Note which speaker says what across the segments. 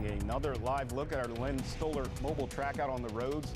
Speaker 1: Taking another live look at our Lynn Stoller mobile track out on the roads.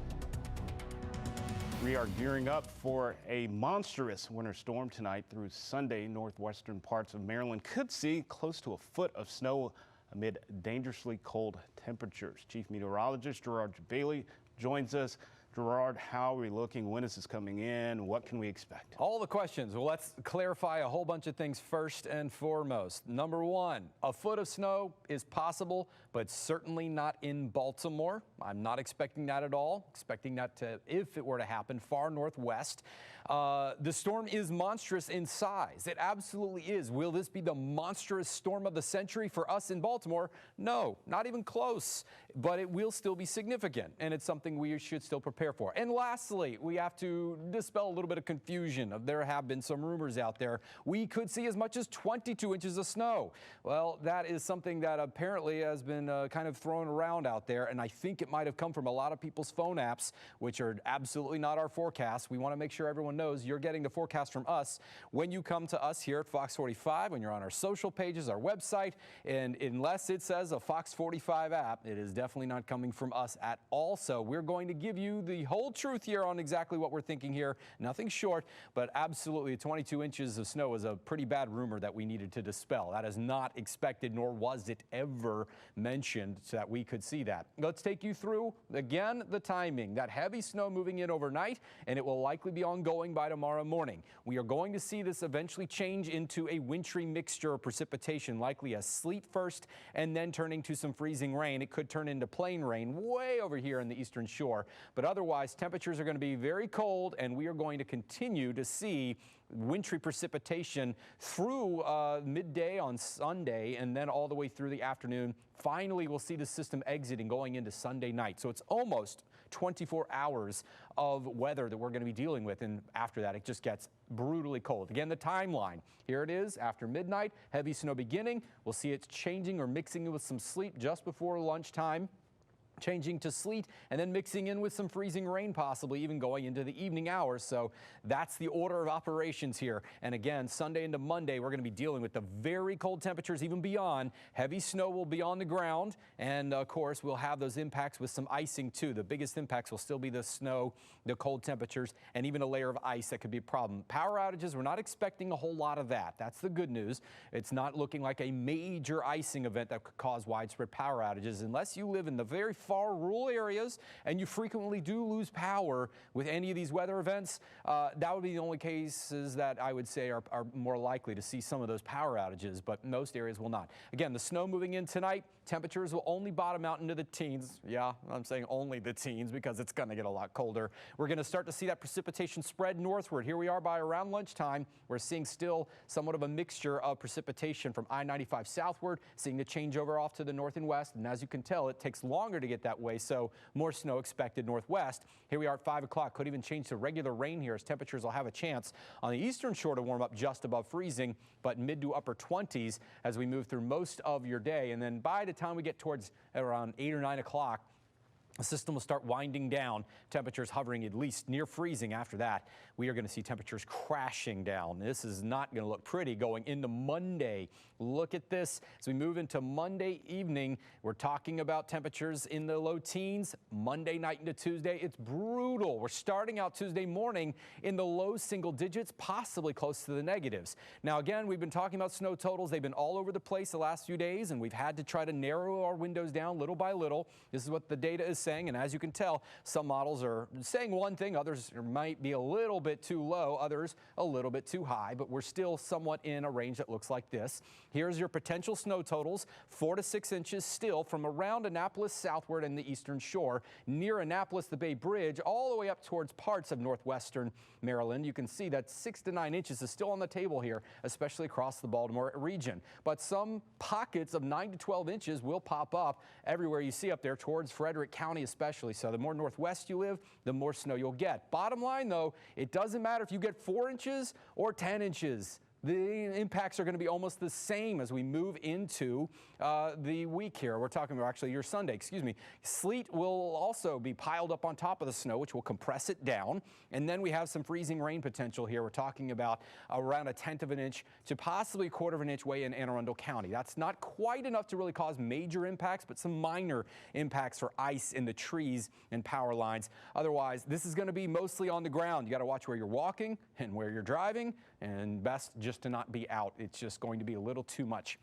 Speaker 1: We are gearing up for a monstrous winter storm tonight through Sunday. Northwestern parts of Maryland could see close to a foot of snow amid dangerously cold temperatures. Chief Meteorologist Gerard Bailey joins us. Gerard, how are we looking? When is this coming in? What can we expect?
Speaker 2: All the questions. Well, let's clarify a whole bunch of things first and foremost. Number one, a foot of snow is possible, but certainly not in Baltimore. I'm not expecting that at all. Expecting that to, if it were to happen, far northwest. The storm is monstrous in size. It absolutely is. Will this be the monstrous storm of the century for us in Baltimore? No, not even close, but it will still be significant, and it's something we should still prepare for. And lastly, we have to dispel a little bit of confusion. There have been some rumors out there. We could see as much as 22 inches of snow. Well, that is something that apparently has been kind of thrown around out there, and I think it might have come from a lot of people's phone apps, which are absolutely not our forecast. We want to make sure everyone knows you're getting the forecast from us when you come to us here at Fox 45, when you're on our social pages, our website, and unless it says a Fox 45 app, it is definitely not coming from us at all. So we're going to give you the whole truth here on exactly what we're thinking here. Nothing short, but absolutely 22 inches of snow is a pretty bad rumor that we needed to dispel. That is not expected, nor was it ever mentioned so that we could see that. Let's take you through, again, the timing. That heavy snow moving in overnight, and it will likely be ongoing by tomorrow morning. We are going to see this eventually change into a wintry mixture of precipitation, likely as sleet first and then turning to some freezing rain. It could turn into plain rain way over here in the eastern shore, but otherwise temperatures are going to be very cold, and we are going to continue to see wintry precipitation through midday on Sunday and then all the way through the afternoon. Finally, we'll see the system exiting going into Sunday night. So it's almost 24 hours of weather that we're going to be dealing with, and after that it just gets brutally cold. Again, the timeline, here it is after midnight, heavy snow beginning. We'll see it changing or mixing with some sleet just before lunchtime, changing to sleet, and then mixing in with some freezing rain, possibly even going into the evening hours. So that's the order of operations here. And again, Sunday into Monday, we're going to be dealing with the very cold temperatures, even beyond. Heavy snow will be on the ground, and of course, we'll have those impacts with some icing too. The biggest impacts will still be the snow, the cold temperatures, and even a layer of ice that could be a problem. Power outages, we're not expecting a whole lot of that. That's the good news. It's not looking like a major icing event that could cause widespread power outages unless you live in the very far rural areas and you frequently do lose power with any of these weather events. That would be the only cases that I would say are more likely to see some of those power outages, but most areas will not. Again, the snow moving in tonight, temperatures will only bottom out into the teens. Yeah, I'm saying only the teens because it's going to get a lot colder. We're going to start to see that precipitation spread northward. Here we are by around lunchtime. We're seeing still somewhat of a mixture of precipitation from I-95 southward, seeing the changeover off to the north and west. And as you can tell, it takes longer to get that way, so more snow expected northwest. Here we are at 5 o'clock. Could even change to regular rain here as temperatures will have a chance on the eastern shore to warm up just above freezing, but mid to upper 20s as we move through most of your day. And then by the time we get towards around 8 or 9 o'clock, the system will start winding down, temperatures hovering at least near freezing. After that, we are going to see temperatures crashing down. This is not going to look pretty going into Monday. Look at this. As we move into Monday evening, we're talking about temperatures in the low teens. Monday night into Tuesday, it's brutal. We're starting out Tuesday morning in the low single digits, possibly close to the negatives. Now, again, we've been talking about snow totals. They've been all over the place the last few days, and we've had to try to narrow our windows down little by little. This is what the data is saying, and as you can tell, some models are saying one thing, others might be a little bit too low, others a little bit too high, but we're still somewhat in a range that looks like this. Here's your potential snow totals, 4 to 6 inches still from around Annapolis southward and the eastern shore, near Annapolis, the Bay Bridge, all the way up towards parts of northwestern Maryland. You can see that 6 to 9 inches is still on the table here, especially across the Baltimore region. But some pockets of 9 to 12 inches will pop up everywhere you see up there towards Frederick County especially. So the more northwest you live, the more snow you'll get. Bottom line though, it doesn't matter if you get 4 inches or 10 inches. the impacts are going to be almost the same as we move into the week here. We're talking about actually your Sunday, excuse me. Sleet will also be piled up on top of the snow, which will compress it down. And then we have some freezing rain potential here. We're talking about around 1/10 of an inch to possibly 1/4 of an inch way in Anne Arundel County. That's not quite enough to really cause major impacts, but some minor impacts for ice in the trees and power lines. Otherwise, this is going to be mostly on the ground. You got to watch where you're walking and where you're driving, and best just to not be out. It's just going to be a little too much.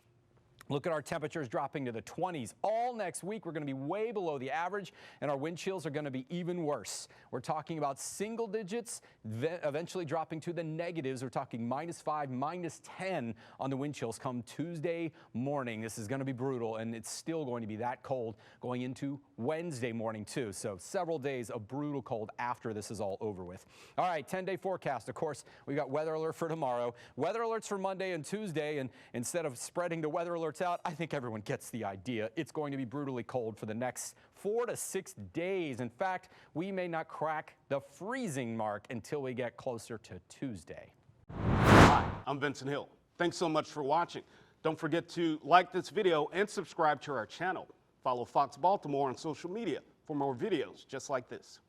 Speaker 2: Look at our temperatures dropping to the 20s. All next week, we're going to be way below the average, and our wind chills are going to be even worse. We're talking about single digits, eventually dropping to the negatives. We're talking -5, -10 on the wind chills come Tuesday morning. This is going to be brutal, and it's still going to be that cold going into Wednesday morning, too. So several days of brutal cold after this is all over with. All right, 10-day forecast. Of course, we've got weather alert for tomorrow, weather alerts for Monday and Tuesday, and instead of spreading the weather alerts out, I think everyone gets the idea. It's going to be brutally cold for the next 4 to 6 days. In fact, we may not crack the freezing mark until we get closer to Tuesday.
Speaker 1: Hi, I'm Vincent Hill. Thanks so much for watching. Don't forget to like this video and subscribe to our channel. Follow Fox Baltimore on social media for more videos just like this.